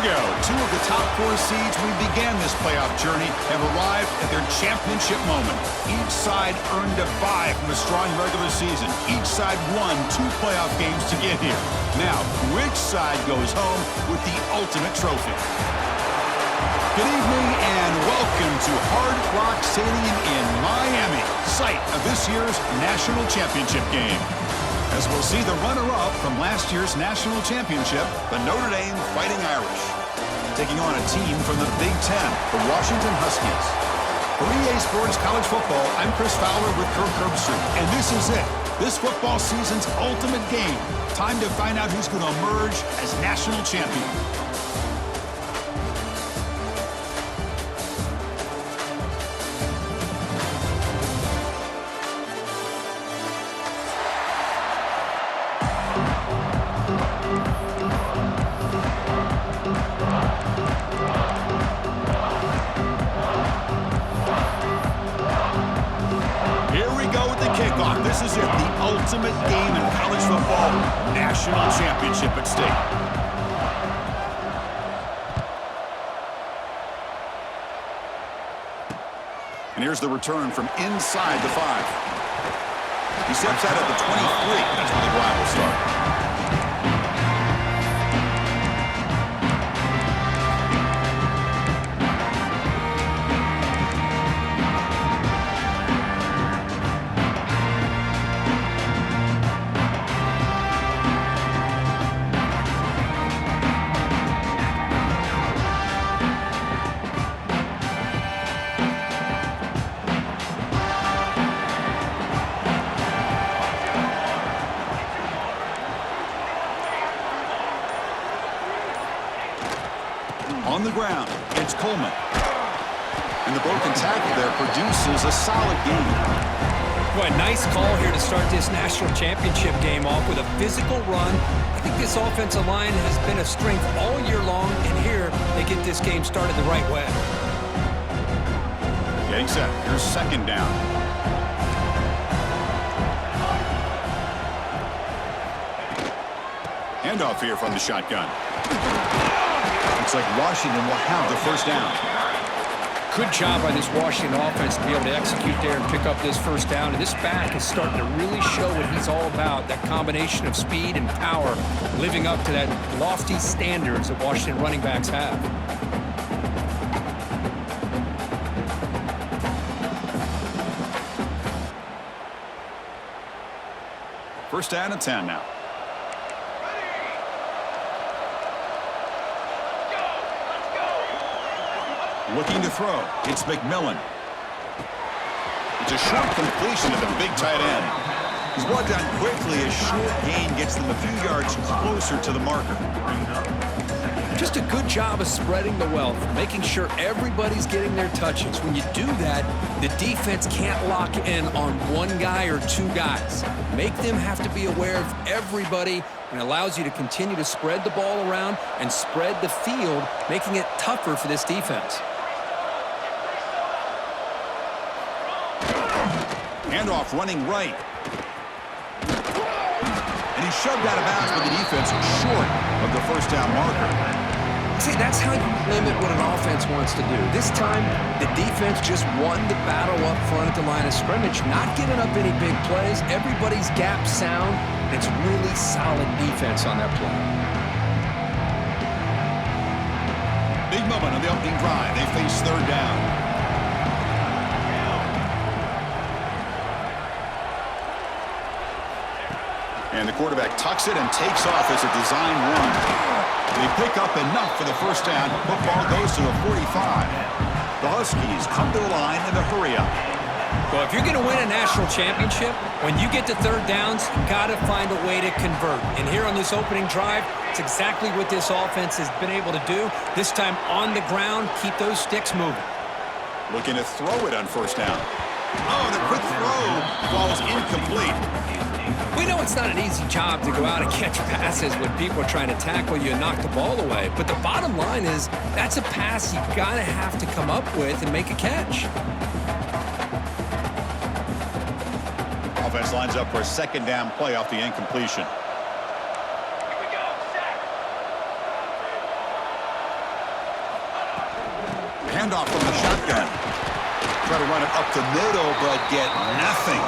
go. Two of the top four seeds when we began this playoff journey have arrived at their championship moment. Each side earned a bye from a strong regular season. Each side won 2 playoff games to get here. Now, which side goes home with the ultimate trophy? Good evening and welcome to Hard Rock Stadium in Miami, site of this year's national championship game. As we'll see the runner-up from last year's national championship, the Notre Dame Fighting Irish, taking on a team from the Big Ten, the Washington Huskies. For EA Sports College Football, I'm Chris Fowler with Kirk Herbstreit, and this is it. This football season's ultimate game. Time to find out who's going to emerge as national champion. This is it, the ultimate game in college football, national championship at stake. And here's the return from inside the 5. He steps out at the 23. That's where the drive will start. On the ground, it's Coleman. And the broken tackle there produces a solid gain. Boy, nice call here to start this national championship game off with a physical run. I think this offensive line has been a strength all year long, and here they get this game started the right way. Getting set. Here's second down. Handoff here from the shotgun. Looks like Washington will have the first down. Good job by this Washington offense to be able to execute there and pick up this first down. And this back is starting to really show what he's all about, that combination of speed and power, living up to that lofty standards that Washington running backs have. First down and 10 now. Looking to throw. It's McMillan. It's a short completion to the big tight end. He's brought down quickly. A short gain gets them a few yards closer to the marker. Just a good job of spreading the wealth, making sure everybody's getting their touches. When you do that, the defense can't lock in on one guy or two guys. Make them have to be aware of everybody, and allows you to continue to spread the ball around and spread the field, making it tougher for this defense. Handoff running right. And he's shoved out of bounds with the defense short of the first down marker. See, that's how you limit what an offense wants to do. This time, the defense just won the battle up front at the line of scrimmage, not giving up any big plays. Everybody's gap sound. It's really solid defense on that play. Big moment on the opening drive. They face third down. And the quarterback tucks it and takes off as a design run. They pick up enough for the first down. Football goes to the 45. The Huskies come to the line in a hurry up. Well, if you're going to win a national championship, when you get to third downs, you've got to find a way to convert. And here on this opening drive, it's exactly what this offense has been able to do. This time on the ground, keep those sticks moving. Looking to throw it on first down. Oh, the quick throw falls incomplete. We know it's not an easy job to go out and catch passes when people are trying to tackle you and knock the ball away. But the bottom line is that's a pass you've got to have to come up with and make a catch. Offense lines up for a second down play off the incompletion. handoff from the shotgun. Try to run it up the middle, but get nothing.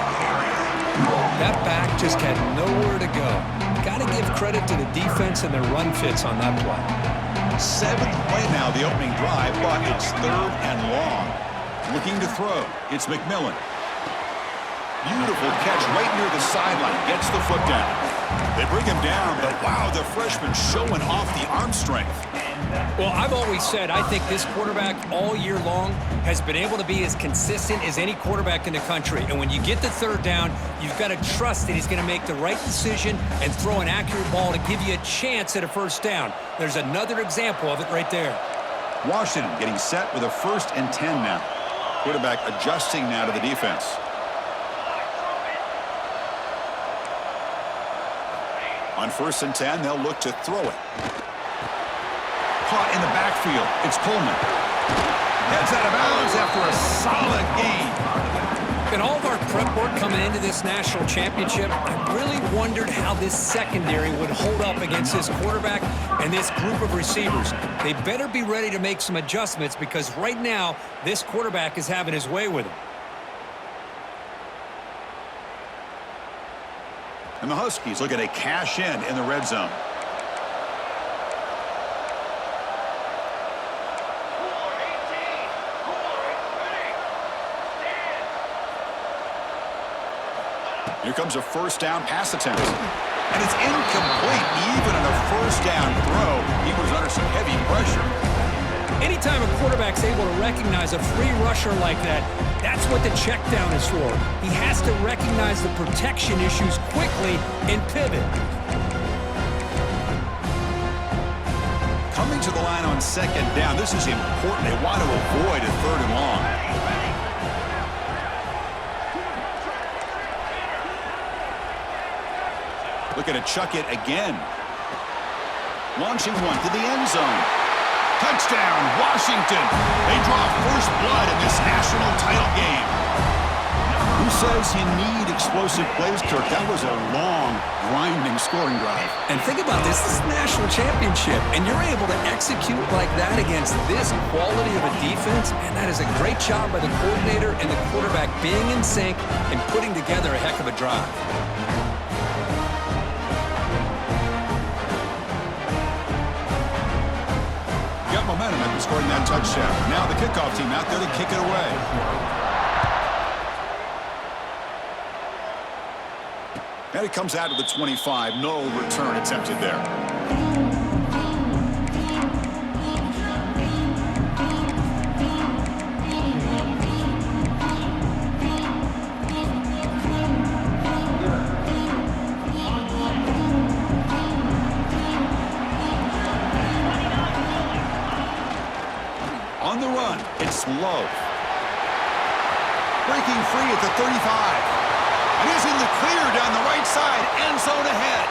That back just had nowhere to go. Got to give credit to the defense and their run fits on that play. 7th play now, the opening drive, but it's 3rd and long. Looking to throw. It's McMillan. Beautiful catch right near the sideline. Gets the foot down. They bring him down, but wow, the freshman showing off the arm strength. Well, I've always said I think this quarterback all year long has been able to be as consistent as any quarterback in the country. And when you get the 3rd down, you've got to trust that he's going to make the right decision and throw an accurate ball to give you a chance at a 1st down. There's another example of it right there. Washington getting set with a 1st and 10 now. Quarterback adjusting now to the defense. On 1st and 10, they'll look to throw it. Caught in the backfield. It's Coleman. Heads out of bounds after a solid gain. In all of our prep work coming into this national championship, I really wondered how this secondary would hold up against this quarterback and this group of receivers. They better be ready to make some adjustments because right now, this quarterback is having his way with him. And the Huskies looking to cash in the red zone. Here comes a 1st down pass attempt. And it's incomplete. Even on a 1st down throw, he was under some heavy pressure. Anytime a quarterback's able to recognize a free rusher like that, that's what the check down is for. He has to recognize the protection issues quickly and pivot. Coming to the line on 2nd down, this is important. They want to avoid a 3rd and long. Looking to chuck it again. Launching one to the end zone. Touchdown, Washington. They draw 1st blood in this national title game. Who says you need explosive plays, Kirk? That was a long, grinding scoring drive. And think about this. This is a national championship, and you're able to execute like that against this quality of a defense, and that is a great job by the coordinator and the quarterback being in sync and putting together a heck of a drive. Momentum after scoring that touchdown. Now the kickoff team out there to kick it away. And it comes out to the 25. No return attempted there. On the run, it's Lowe. Breaking free at the 35. And he's in the clear down the right side. End zone ahead.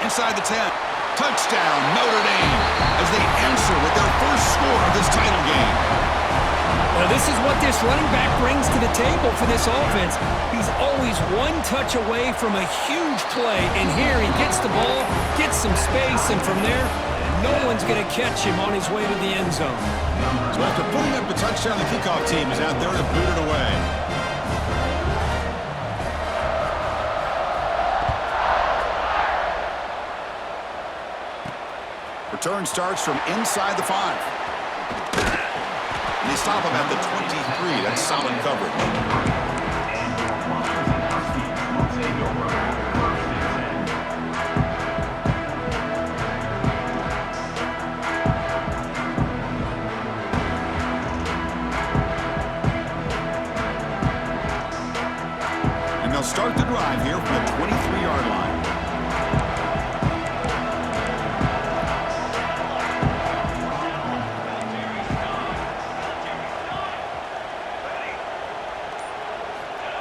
Inside the 10. Touchdown, Notre Dame, as they answer with their 1st score of this title game. Well, this is what this running back brings to the table for this offense. He's always one touch away from a huge play. And here he gets the ball, gets some space, and from there, no one's going to catch him on his way to the end zone. So after putting up a touchdown, the kickoff team is out there to boot it away. Return starts from inside the 5. And they stop him at the 23. That's solid coverage. They'll start the drive here from the 23-yard line.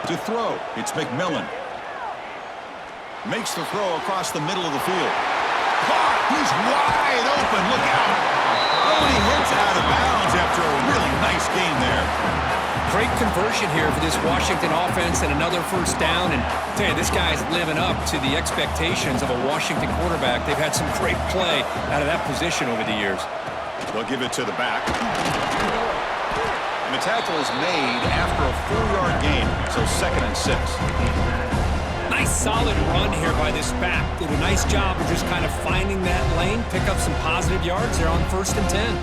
To throw, it's McMillan. Makes the throw across the middle of the field. Caught! He's wide open. Look out! Oh, and he hits out of bounds after a really nice game there. Great conversion here for this Washington offense and another 1st down. And I tell you, this guy's living up to the expectations of a Washington quarterback. They've had some great play out of that position over the years. They'll give it to the back. And the tackle is made after a 4-yard gain, so 2nd and 6. Nice solid run here by this back. Did a nice job of just kind of finding that lane, pick up some positive yards there on 1st and 10.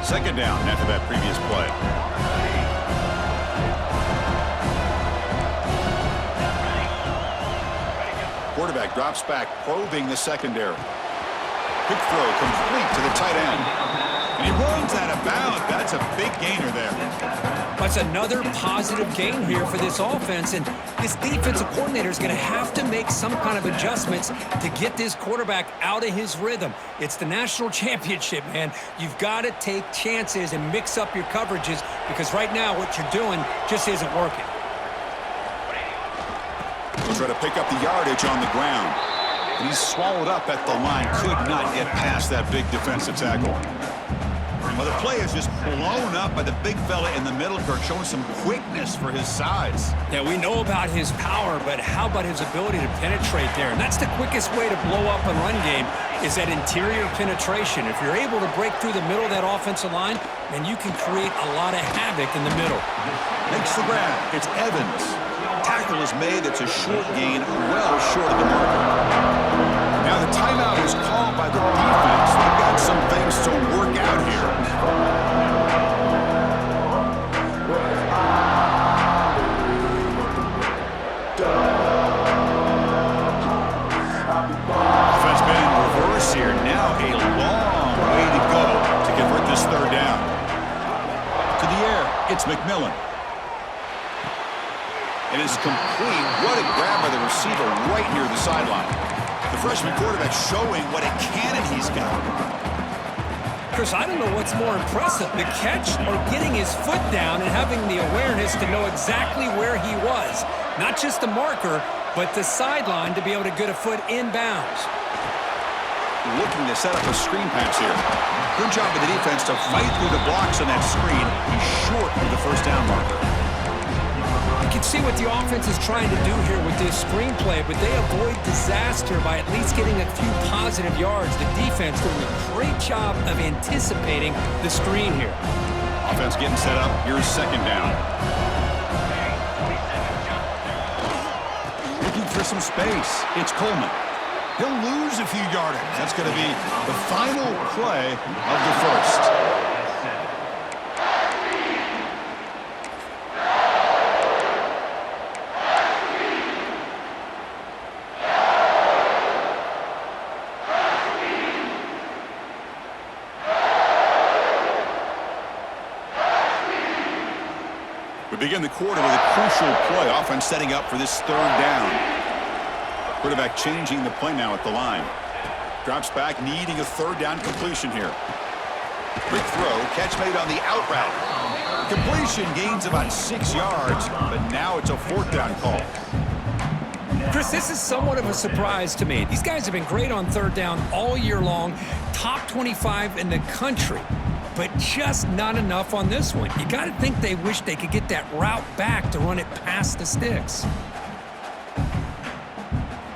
Second down after that previous play. Quarterback drops back, probing the secondary. Quick throw complete to the tight end. And he runs out of bounds. That's a big gainer there. That's another positive gain here for this offense, and this defensive coordinator is going to have to make some kind of adjustments to get this quarterback out of his rhythm. It's the national championship, man. You've got to take chances and mix up your coverages because right now what you're doing just isn't working. He'll try to pick up the yardage on the ground. And he's swallowed up at the line. Could not get past that big defensive tackle. Well, the play is just blown up by the big fella in the middle, Kirk, showing some quickness for his size. Yeah, we know about his power, but how about his ability to penetrate there? And that's the quickest way to blow up a run game is that interior penetration. If you're able to break through the middle of that offensive line, then you can create a lot of havoc in the middle. Makes the grab. It's Evans. Tackle is made. It's a short gain, well short of the marker. Now the timeout is called by the defense. They've got some things to work out here. Offense been in reverse here. Now a long way to go to convert this 3rd down. To the air, it's McMillan. It is complete. What a grab by the receiver right near the sideline. The freshman quarterback showing what a cannon he's got. Chris, I don't know what's more impressive, the catch or getting his foot down and having the awareness to know exactly where he was. Not just the marker, but the sideline to be able to get a foot inbounds. Looking to set up a screen pass here. Good job of the defense to fight through the blocks on that screen. He's short of the 1st down marker. You can see what the offense is trying to do here with this screenplay, but they avoid disaster by at least getting a few positive yards. The defense doing a great job of anticipating the screen here. Offense getting set up. Here's 2nd down. Looking for some space. It's Coleman. He'll lose a few yardage. That's going to be the final play of the 1st. We begin the quarter with a crucial play. Offense setting up for this 3rd down. Quarterback changing the play now at the line. Drops back, needing a 3rd down completion here. Quick throw, catch made on the out route. Completion gains about 6 yards, but now it's a 4th down call. Chris, this is somewhat of a surprise to me. These guys have been great on 3rd down all year long, top 25 in the country. But just not enough on this one. You got to think they wish they could get that route back to run it past the sticks.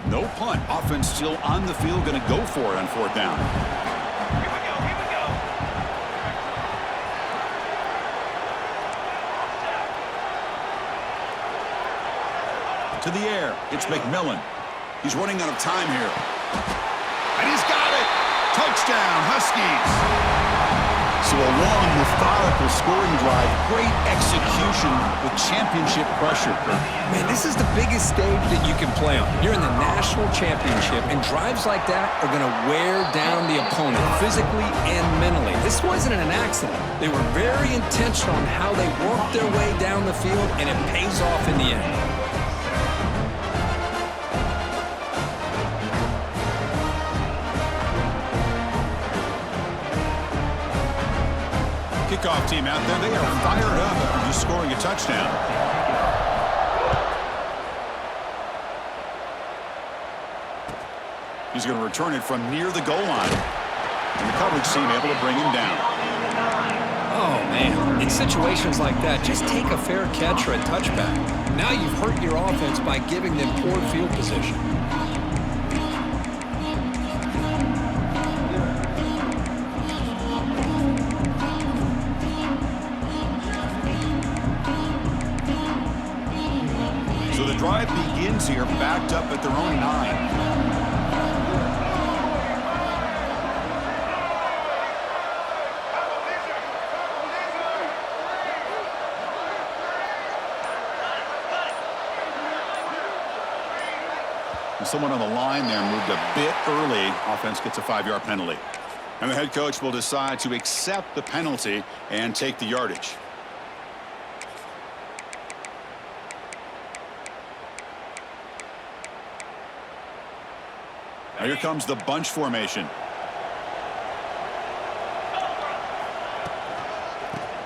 No punt. Offense still on the field, going to go for it on 4th down. Here we go. To the air, it's McMillan. He's running out of time here. And he's got it! Touchdown, Huskies! So a long, methodical scoring drive. Great execution with championship pressure. Man, this is the biggest stage that you can play on. You're in the national championship, and drives like that are going to wear down the opponent physically and mentally. This wasn't an accident. They were very intentional on how they worked their way down the field, and it pays off in the end. Kickoff team out there, they are fired up after just scoring a touchdown. He's going to return it from near the goal line. And the coverage team able to bring him down. Oh, man. In situations like that, just take a fair catch or a touchback. Now you've hurt your offense by giving them poor field position. drive begins here backed up at their own 9. Someone on the line there moved a bit early. Offense gets a 5-yard penalty. And the head coach will decide to accept the penalty and take the yardage. Now here comes the bunch formation.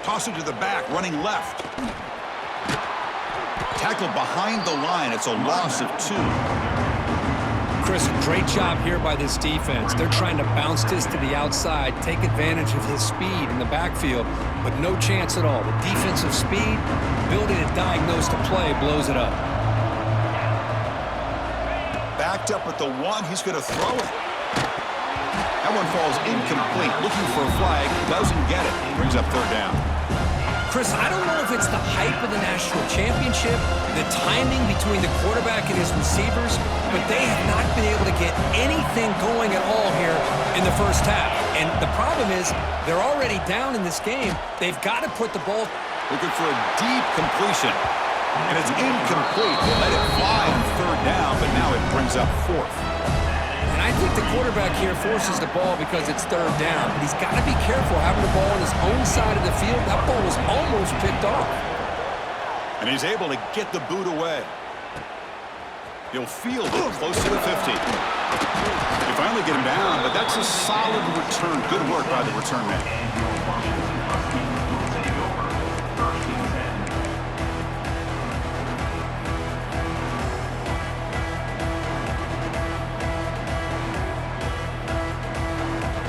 Toss it to the back, running left. Tackled behind the line. It's a loss of 2. Chris, great job here by this defense. They're trying to bounce this to the outside, take advantage of his speed in the backfield, but no chance at all. The defensive speed, ability to diagnose the play, blows it up. Backed up at the 1, he's going to throw it. That one falls incomplete. Looking for a flag, doesn't get it. Brings up 3rd down. Chris, I don't know if it's the hype of the national championship, the timing between the quarterback and his receivers, but they have not been able to get anything going at all here in the first half. And the problem is they're already down in this game. They've got to put the ball. Looking for a deep completion. And it's incomplete. They let it fly on 3rd down, but now it brings up 4th. And I think the quarterback here forces the ball because it's 3rd down. But he's got to be careful having the ball on his own side of the field. That ball was almost picked off. And he's able to get the boot away. He'll field it close to the 50. They finally get him down, but that's a solid return. Good work by the return man.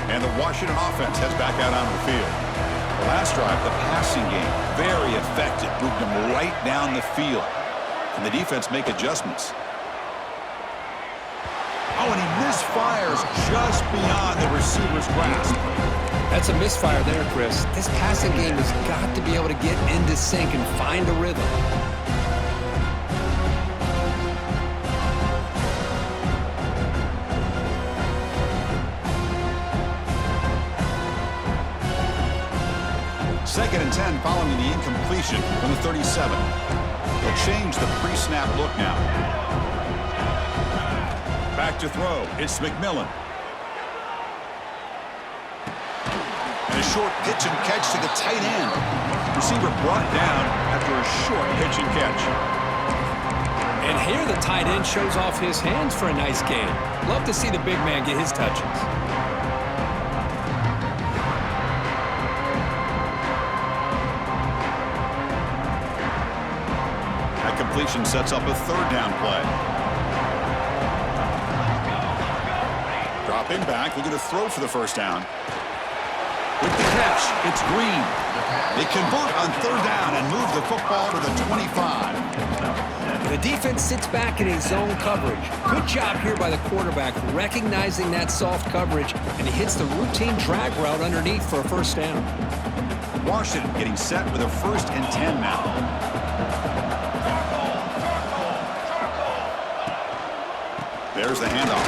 And the Washington offense heads back out onto the field. The last drive, the passing game, very effective. Moved them right down the field. Can the defense make adjustments? Oh, and he misfires just beyond the receiver's grasp. That's a misfire there, Chris. This passing game has got to be able to get into sync and find a rhythm. Second and 10 following the incompletion from the 37. They'll change the pre-snap look now. Back to throw. It's McMillan. And a short pitch and catch to the tight end. Receiver brought down after a short pitch and catch. And here the tight end shows off his hands for a nice gain. Love to see the big man get his touches. Completion sets up a 3rd down play. Dropping back, looking to throw for the 1st down. With the catch, it's Green. They convert on 3rd down and move the football to the 25. The defense sits back in a zone coverage. Good job here by the quarterback, recognizing that soft coverage, and he hits the routine drag route underneath for a 1st down. Washington getting set with a 1st and 10 now. There's the handoff.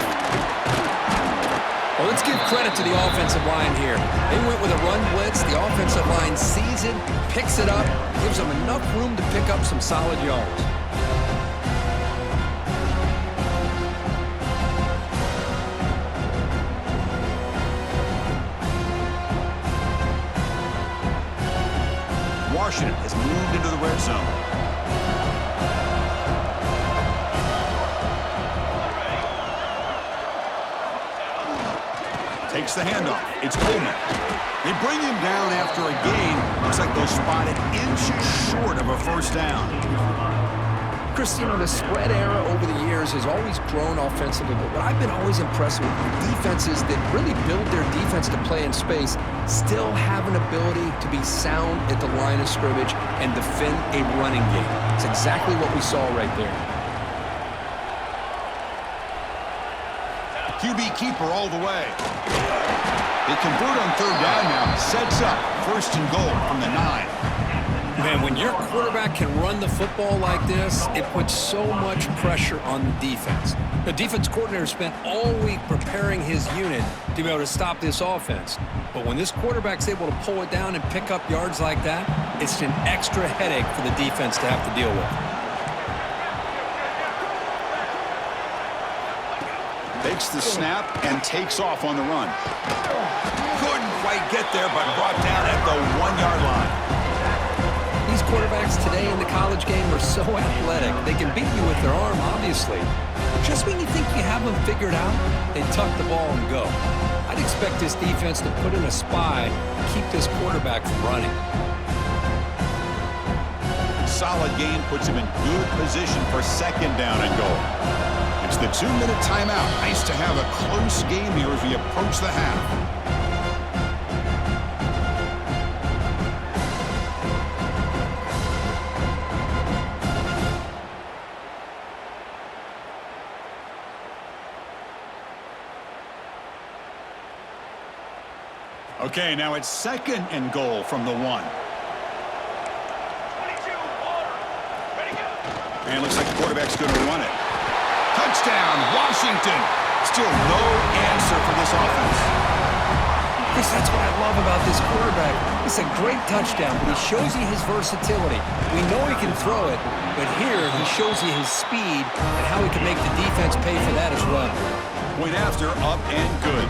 Well, let's give credit to the offensive line here. They went with a run blitz. The offensive line sees it, picks it up, gives them enough room to pick up some solid yards. Washington has moved into the red zone. Takes the handoff. It's Coleman. They bring him down after a gain. Looks like they'll spot it inches short of a 1st down. Chris, you know, the spread era over the years has always grown offensively, but what I've been always impressed with, defenses that really build their defense to play in space still have an ability to be sound at the line of scrimmage and defend a running game. It's exactly what we saw right there. QB keeper all the way. They convert on 3rd down now. Sets up 1st and goal from the 9. Man, when your quarterback can run the football like this, it puts so much pressure on the defense. The defense coordinator spent all week preparing his unit to be able to stop this offense. But when this quarterback's able to pull it down and pick up yards like that, it's an extra headache for the defense to have to deal with. Takes the snap and takes off on the run. Couldn't quite get there, but brought down at the 1-yard line. These quarterbacks today in the college game are so athletic. They can beat you with their arm, obviously. Just when you think you have them figured out, they tuck the ball and go. I'd expect this defense to put in a spy and keep this quarterback from running. Solid gain puts him in good position for second down and goal. It's the 2-minute timeout. Nice to have a close game here as we approach the half. Okay, now it's second and goal from the 1. 22, water. Ready, go. And looks like the quarterback's going to run it. Touchdown, Washington. Still no answer for this offense. Chris, that's what I love about this quarterback. It's a great touchdown, but he shows you his versatility. We know he can throw it, but here he shows you his speed and how he can make the defense pay for that as well. Point after, up and good.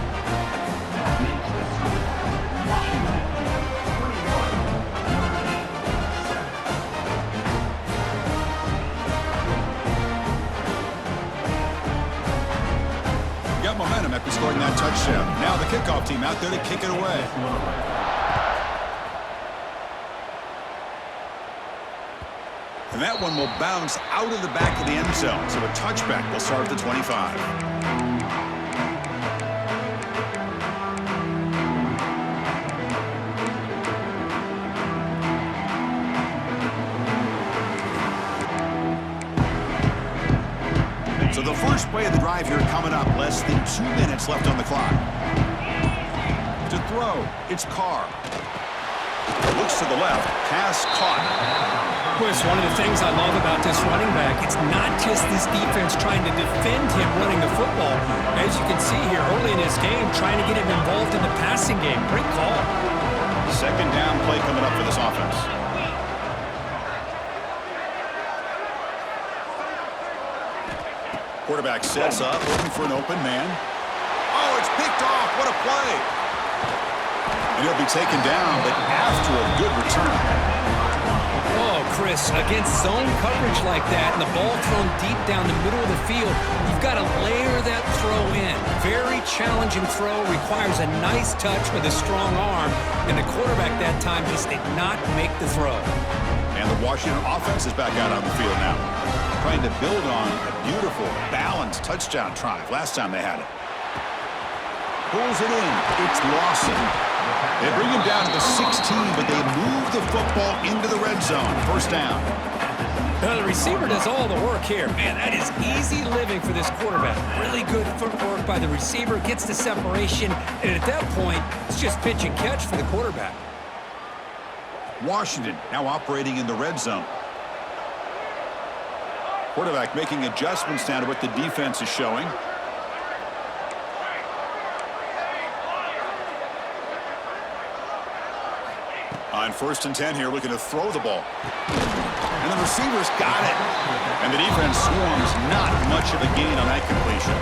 Got momentum after scoring that touchdown. Now the kickoff team out there to kick it away. And that one will bounce out of the back of the end zone. So a touchback will start at the 25. So the first play of the drive here coming up. Less than 2 minutes left on the clock. To throw, it's Carr. Looks to the left. Pass caught. Chris, one of the things I love about this running back, it's not just this defense trying to defend him running the football. As you can see here early in this game, trying to get him involved in the passing game. Great call. Second down play coming up for this offense. Quarterback sets up, looking for an open man. Oh, it's picked off. What a play. And he'll be taken down, but after a good return. Oh, Chris, against zone coverage like that and the ball thrown deep down the middle of the field, you've got to layer that throw in. Very challenging throw, requires a nice touch with a strong arm, and the quarterback that time just did not make the throw. And the Washington offense is back out on the field now, trying to build on a beautiful, balanced touchdown drive last time they had it. Pulls it in. It's Lawson. They bring him down to the 16, but they move the football into the red zone. First down. Now, the receiver does all the work here. Man, that is easy living for this quarterback. Really good footwork by the receiver, gets the separation, and at that point, it's just pitch and catch for the quarterback. Washington now operating in the red zone. Quarterback making adjustments now to what the defense is showing. On 1st and 10 here, looking to throw the ball. And the receiver's got it. And the defense swarms, not much of a gain on that completion.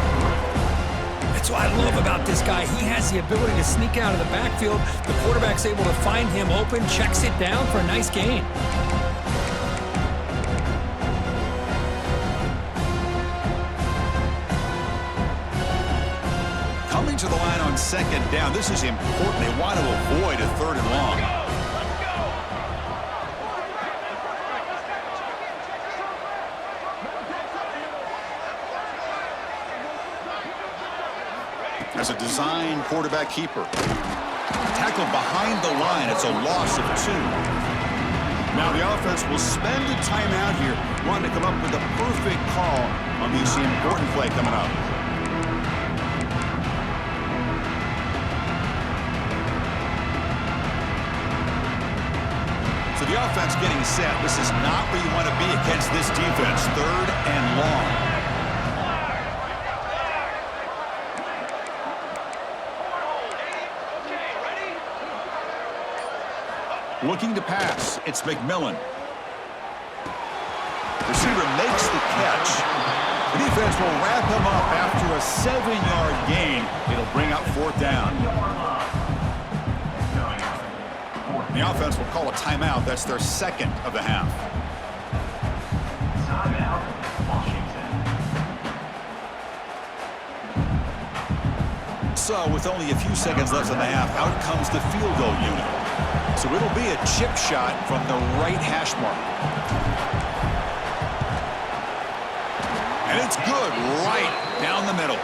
That's what I love about this guy. He has the ability to sneak out of the backfield. The quarterback's able to find him open, checks it down for a nice gain. Coming to the line on second down. This is important. They want to avoid a 3rd and long. As a design quarterback keeper. Tackled behind the line. It's a loss of 2. Now the offense will spend a timeout here, wanting to come up with a perfect call on this important play coming up. So So the offense getting set. This is not where you want to be against this defense. 3rd and long. Looking to pass. It's McMillan. Receiver makes the catch. The defense will wrap him up after a 7-yard gain. It'll bring up 4th down. The offense will call a timeout. That's their 2nd of the half. So with only a few seconds left in the half, out comes the field goal unit. So it'll be a chip shot from the right hash mark. And it's good right down the middle.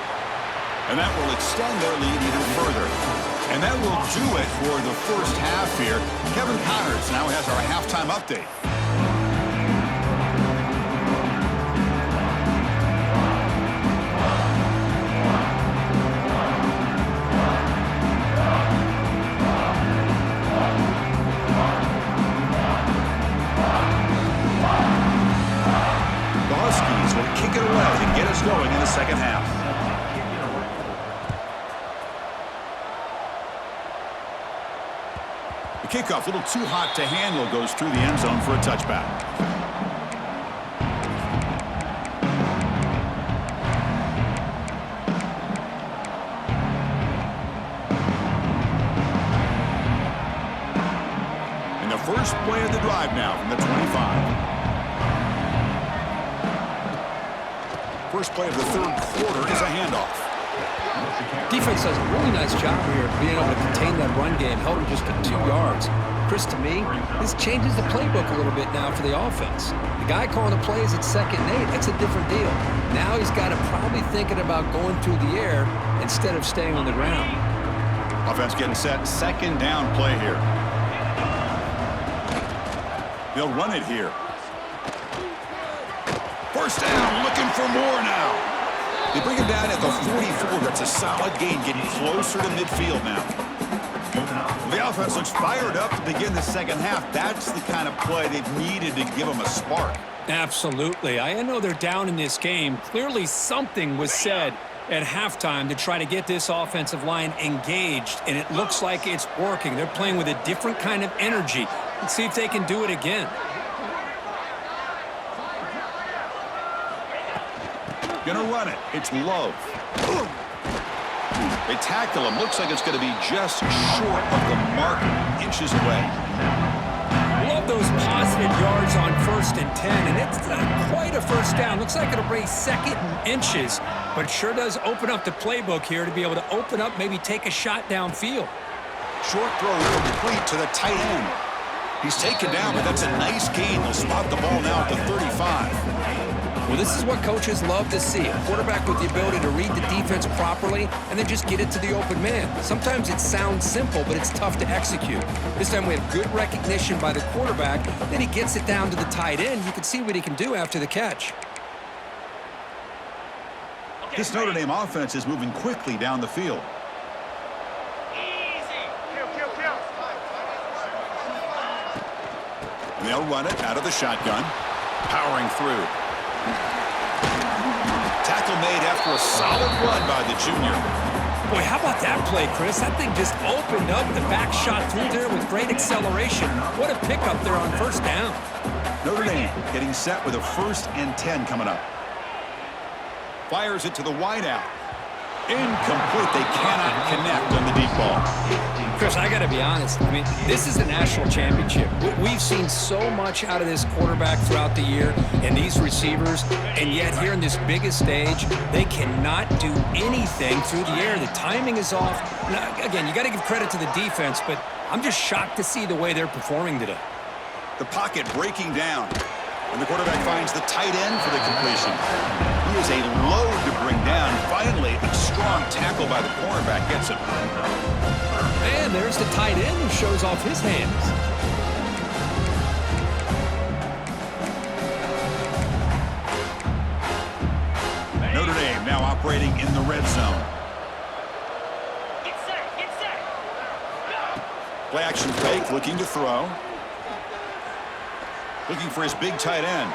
And that will extend their lead even further. And that will do it for the first half here. Kevin Connors now has our halftime update. The Huskies will kick it away and get us going in the second half. Kickoff, a little too hot to handle, goes through the end zone for a touchback. And the first play of the drive now from the 25. First play of the 3rd quarter is a handoff. Defense does a really nice job here of being able to contain that run game, held him just to 2 yards. Chris, to me, this changes the playbook a little bit now for the offense. The guy calling the plays at 2nd and 8, that's a different deal. Now he's got to probably thinking about going through the air instead of staying on the ground. Offense getting set, 2nd down play here. They'll run it here. First down, looking for more now. They bring him down at the 44. That's a solid gain, getting closer to midfield now. The offense looks fired up to begin the second half. That's the kind of play they've needed to give them a spark. Absolutely. I know they're down in this game. Clearly something was said at halftime to try to get this offensive line engaged, and it looks like it's working. They're playing with a different kind of energy. Let's see if they can do it again. Gonna run it. It's Love. They tackle him. Looks like it's going to be just short of the mark, inches away. Love those positive yards on 1st and 10, and it's quite a first down. Looks like it'll bring 2nd and inches, but it sure does open up the playbook here to be able to open up, maybe take a shot downfield. Short throw complete to the tight end. He's taken down, but that's a nice gain. They'll spot the ball now at the 35. Well, this is what coaches love to see. A quarterback with the ability to read the defense properly and then just get it to the open man. Sometimes it sounds simple, but it's tough to execute. This time we have good recognition by the quarterback. Then he gets it down to the tight end. You can see what he can do after the catch. This Notre Dame offense is moving quickly down the field. And they'll run it out of the shotgun. Powering through. Tackle made after a solid run by the junior. Boy, how about that play, Chris? That thing just opened up. The back shot through there with great acceleration. What a pickup there on 1st down. Notre Dame getting set with a 1st and 10 coming up. Fires it to the wideout. Incomplete. They cannot connect on the deep ball. Chris, I got to be honest. I mean, this is the national championship. We've seen so much out of this quarterback throughout the year and these receivers, and yet here in this biggest stage, they cannot do anything through the air. The timing is off. Now, again, you got to give credit to the defense, but I'm just shocked to see the way they're performing today. The pocket breaking down. And the quarterback finds the tight end for the completion. He is a load to bring down. Finally, a strong tackle by the cornerback gets him. And there's the tight end who shows off his hands. Notre Dame now operating in the red zone. Get set. Play action fake, looking to throw. Looking for his big tight end.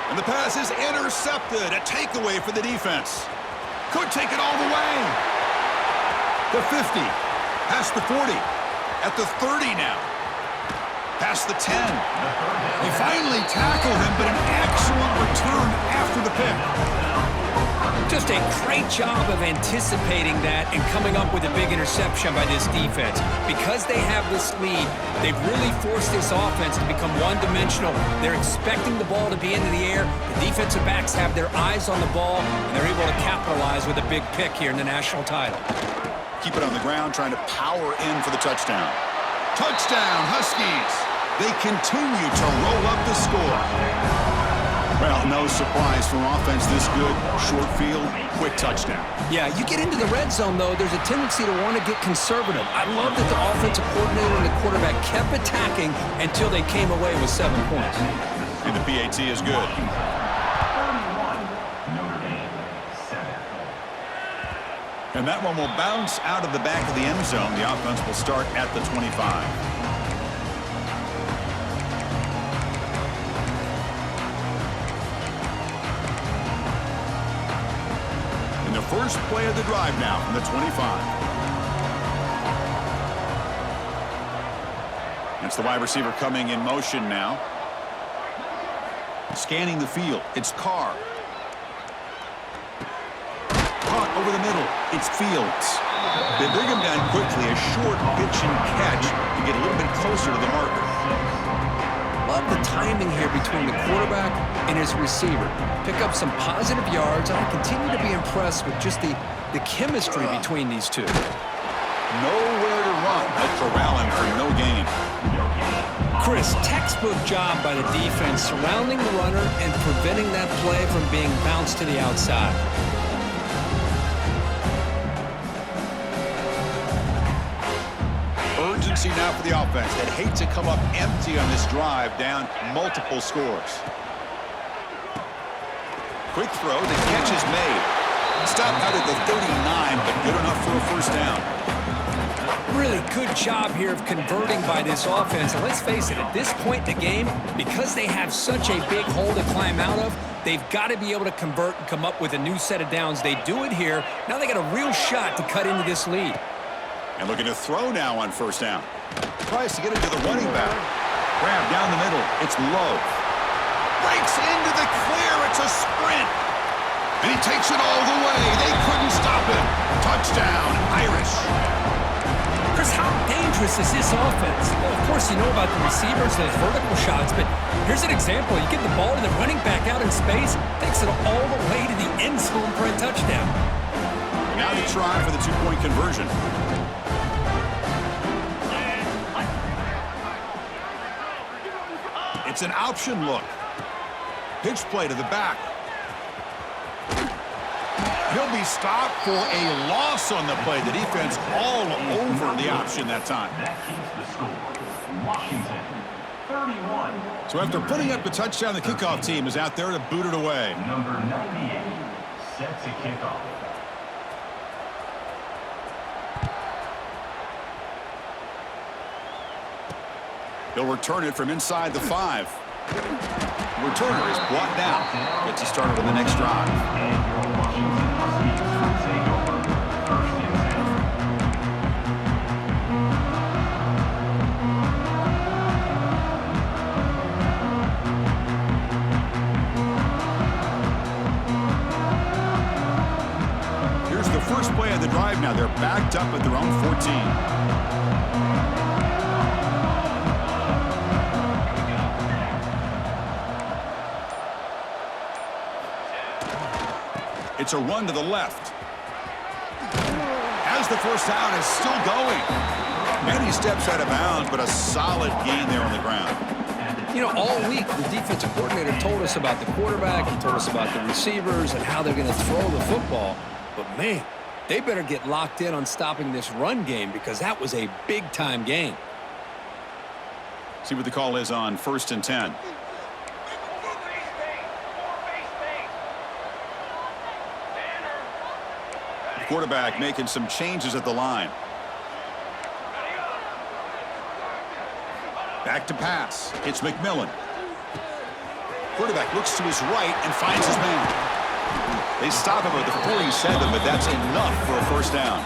And the pass is intercepted. A takeaway for the defense. Could take it all the way. The 50. Past the 40. At the 30 now. Past the 10. They finally tackle him, but an excellent return after the pick. Just a great job of anticipating that and coming up with a big interception by this defense. Because they have this lead, they've really forced this offense to become one-dimensional. They're expecting the ball to be into the air. The defensive backs have their eyes on the ball, and they're able to capitalize with a big pick here in the national title. Keep it on the ground, trying to power in for the touchdown. Touchdown, Huskies! They continue to roll up the score. Well, no surprise from offense this good. Short field, quick touchdown. Yeah, you get into the red zone, though, there's a tendency to want to get conservative. I love that the offensive coordinator and the quarterback kept attacking until they came away with 7 points. And the PAT is good. And that one will bounce out of the back of the end zone. The offense will start at the 25. First play of the drive now from the 25. It's the wide receiver coming in motion now. Scanning the field. It's Carr. Caught over the middle. It's Fields. They bring him down quickly. A short pitch and catch to get a little bit closer to the marker. Love the timing here between the quarterback and his receiver. Pick up some positive yards. I continue to be impressed with just the chemistry between these two. Nowhere to run. They'll corral him for no gain. Chris, textbook job by the defense surrounding the runner and preventing that play from being bounced to the outside. Urgency now for the offense. They'd hate to come up empty on this drive, down multiple scores. Quick throw, the catch is made. Stopped out at the 39, but good enough for a first down. Really good job here of converting by this offense. And let's face it, at this point in the game, because they have such a big hole to climb out of, they've got to be able to convert and come up with a new set of downs. They do it here. Now they got a real shot to cut into this lead. And looking to throw now on first down. Tries to get it to the running back. Grab down the middle. It's low. Breaks into the clear. It's a sprint. And he takes it all the way. They couldn't stop him. Touchdown, Irish. Chris, how dangerous is this offense? Well, of course, you know about the receivers, those vertical shots, but here's an example. You get the ball to the running back out in space, takes it all the way to the end zone for a touchdown. Now to try for the two-point conversion. It's an option look. Pitch play to the back. He'll be stopped for a loss on the play. The defense all over the option that time. That keeps the score. Washington, 31. So after putting up the touchdown, the kickoff team is out there to boot it away. Number 98, set to kick off. They'll return it from inside the 5. Returner is brought down. Gets you started on the next drive. And your Washington Huskies will take over first and 10. Here's the first play of the drive now. They're backed up at their own 14. It's a run to the left. As the first down is still going. Many steps out of bounds, but a solid gain there on the ground. You know, all week, the defensive coordinator told us about the quarterback. He told us about the receivers and how they're going to throw the football. But, man, they better get locked in on stopping this run game because that was a big-time game. See what the call is on 1st and 10. Quarterback making some changes at the line. Back to pass. It's McMillan. Quarterback looks to his right and finds his man. They stop him at the 47, but that's enough for a first down.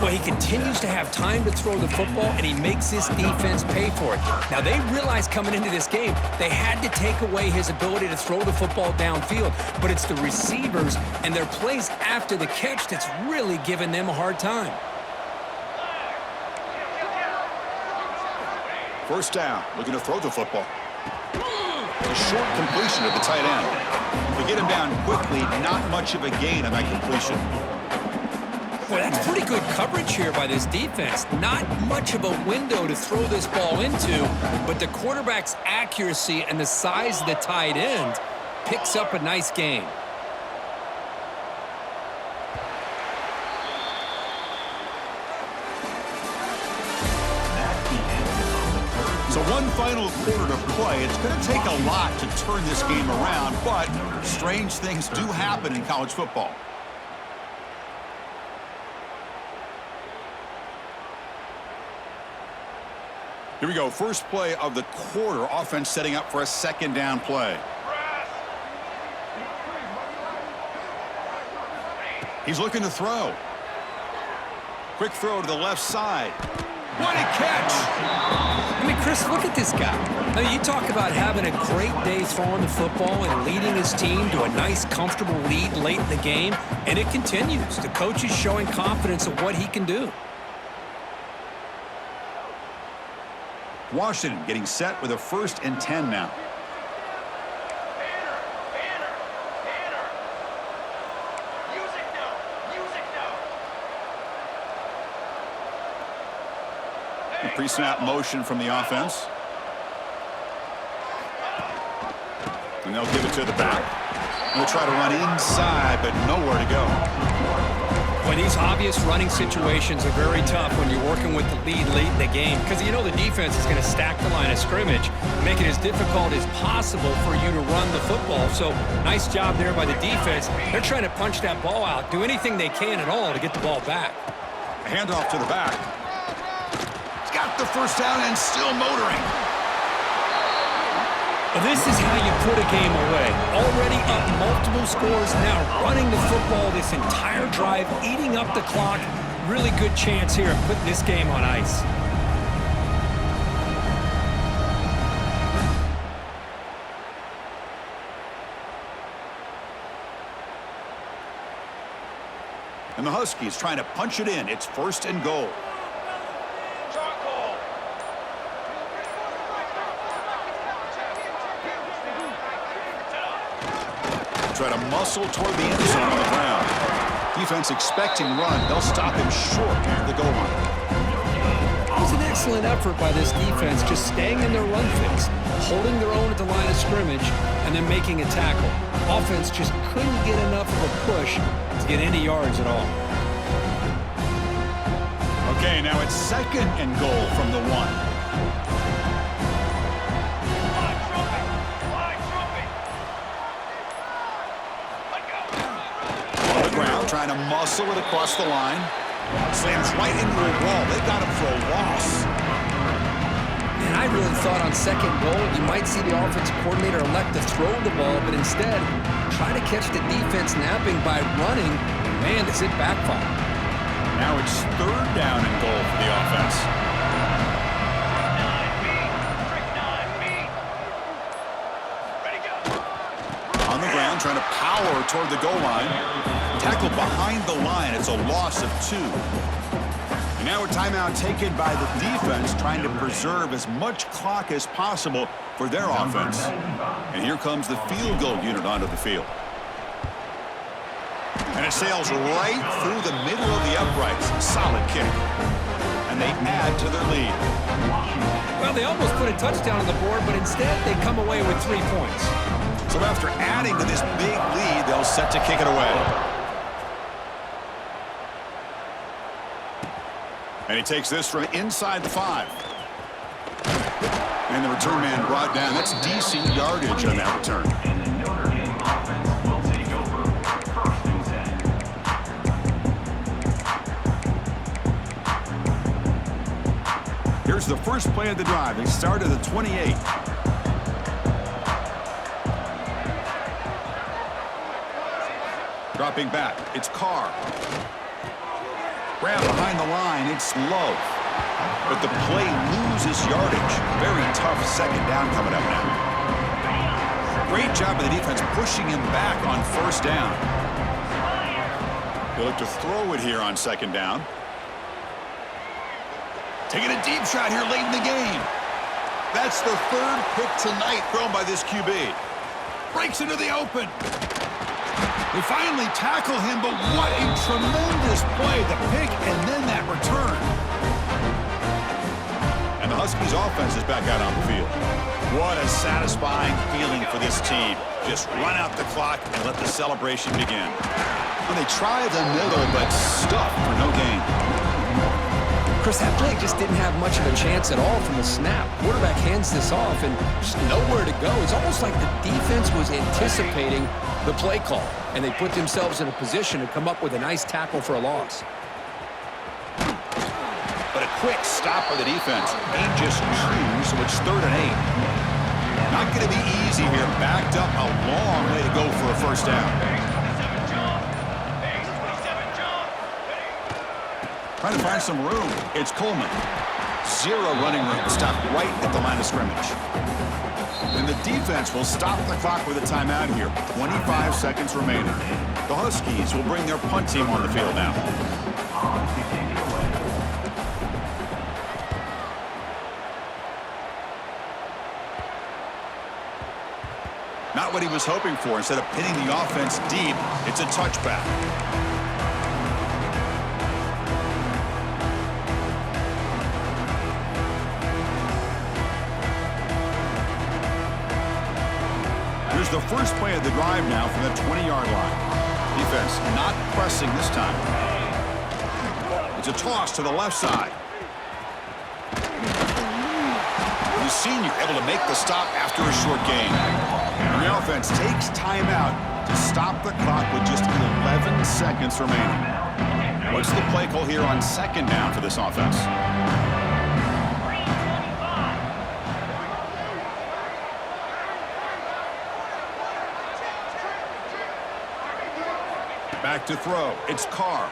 Well, he continues to have time to throw the football, and he makes his defense pay for it. Now, they realized coming into this game they had to take away his ability to throw the football downfield, but it's the receivers and their plays after the catch that's really giving them a hard time. First down, looking to throw the football. A short completion of the tight end. To get him down quickly, not much of a gain on that completion. Boy, that's pretty good coverage here by this defense. Not much of a window to throw this ball into, but the quarterback's accuracy and the size of the tight end picks up a nice gain. So one final quarter to play. It's going to take a lot to turn this game around, but strange things do happen in college football. Here we go. First play of the quarter. Offense setting up for a second down play. He's looking to throw. Quick throw to the left side. What a catch! I mean, Chris, look at this guy. I mean, you talk about having a great day throwing the football and leading his team to a nice, comfortable lead late in the game, and it continues. The coach is showing confidence of what he can do. Washington getting set with a 1st and 10 now. The pre-snap motion from the offense. And they'll give it to the back. They'll try to run inside, but nowhere to go. When these obvious running situations are very tough when you're working with the lead late in the game, because you know the defense is going to stack the line of scrimmage, make it as difficult as possible for you to run the football. So nice job there by the defense. They're trying to punch that ball out, do anything they can at all to get the ball back. Handoff to the back. He's got the first down and still motoring. Well, this is how you put a game away. Already up multiple scores, now running the football this entire drive, eating up the clock. Really good chance here of putting this game on ice. And the Huskies trying to punch it in. It's 1st and goal. Try to muscle toward the end zone on the ground. Defense expecting run. They'll stop him short near the goal line. It was an excellent effort by this defense, just staying in their run fix, holding their own at the line of scrimmage, and then making a tackle. Offense just couldn't get enough of a push to get any yards at all. Okay, now it's 2nd and goal from the 1. Trying to muscle it across the line. Slams right into a wall. They got him for a loss. Man, I really thought on 2nd goal you might see the offensive coordinator elect to throw the ball, but instead try to catch the defense napping by running. Man, does it backfire. Now it's 3rd down and goal for the offense. On the ground, trying to power toward the goal line. Tackle behind the line. It's a loss of 2. And now a timeout taken by the defense, trying to preserve as much clock as possible for their offense. And here comes the field goal unit onto the field. And it sails right through the middle of the uprights. Solid kick. And they add to their lead. Well, they almost put a touchdown on the board, but instead they come away with 3 points. So after adding to this big lead, they'll set to kick it away. And he takes this from inside the 5. And the return man brought down. That's decent yardage on that return. Here's the first play of the drive. They start at the 28. Dropping back, it's Carr. Grab behind the line, it's Love. But the play loses yardage. Very tough second down coming up now. Great job of the defense pushing him back on first down. He'll look to throw it here on second down. Taking a deep shot here late in the game. That's the third pick tonight thrown by this QB. Breaks into the open. They finally tackle him, but what a tremendous play. The pick and then that return. And the Huskies offense is back out on the field. What a satisfying feeling for this team. Just run out the clock and let the celebration begin. Well, they tried the middle, but stuffed for no gain. Chris, that play just didn't have much of a chance at all from the snap. Quarterback hands this off and just nowhere to go. It's almost like the defense was anticipating the play call, and they put themselves in a position to come up with a nice tackle for a loss. But a quick stop by the defense. Ain't just true, so it's 3rd and 8. Not going to be easy here. Backed up a long way to go for a first down. Trying to find some room. It's Coleman. 0 running room. Stopped right at the line of scrimmage. And the defense will stop the clock with a timeout here. 25 seconds remaining. The Huskies will bring their punt team on the field now. Not what he was hoping for. Instead of pinning the offense deep, it's a touchback. Here's the first play of the drive now from the 20-yard line. Defense not pressing this time. It's a toss to the left side. The senior able to make the stop after a short gain. And the offense takes timeout to stop the clock with just 11 seconds remaining. What's the play call here on second down for this offense? Back to throw. It's Carr.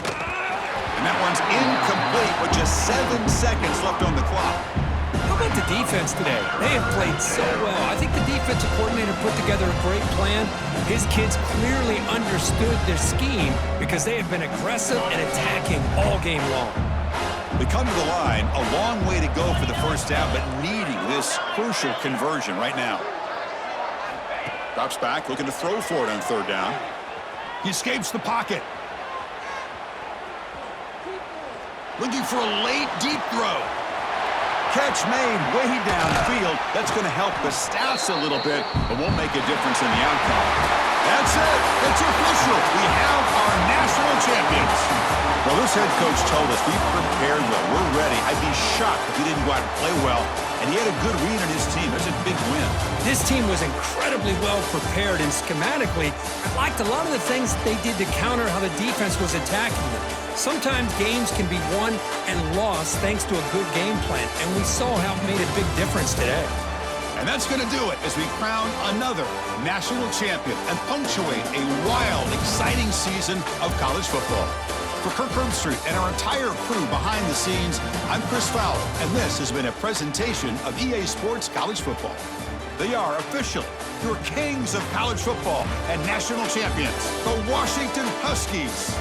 And that one's incomplete with just 7 seconds left on the clock. How about the defense today? They have played so well. I think the defensive coordinator put together a great plan. His kids clearly understood their scheme because they have been aggressive and attacking all game long. They come to the line, a long way to go for the first down, but needing this crucial conversion right now. Drops back, looking to throw for it on third down. He escapes the pocket. Looking for a late, deep throw. Catch made way downfield. That's going to help the stats a little bit, but won't make a difference in the outcome. That's it. It's official. We have our national champions. Well, this head coach told us we prepared well. We're ready. I'd be shocked if he didn't go out and play well. And he had a good read on his team. That's a big win. This team was incredibly well prepared, and schematically, I liked a lot of the things that they did to counter how the defense was attacking them. Sometimes games can be won and lost thanks to a good game plan, and we saw how it made a big difference today. And that's going to do it as we crown another national champion and punctuate a wild, exciting season of college football. For Kirk Herbstreit and our entire crew behind the scenes, I'm Chris Fowler, and this has been a presentation of EA Sports College Football. They are officially your kings of college football and national champions, the Washington Huskies.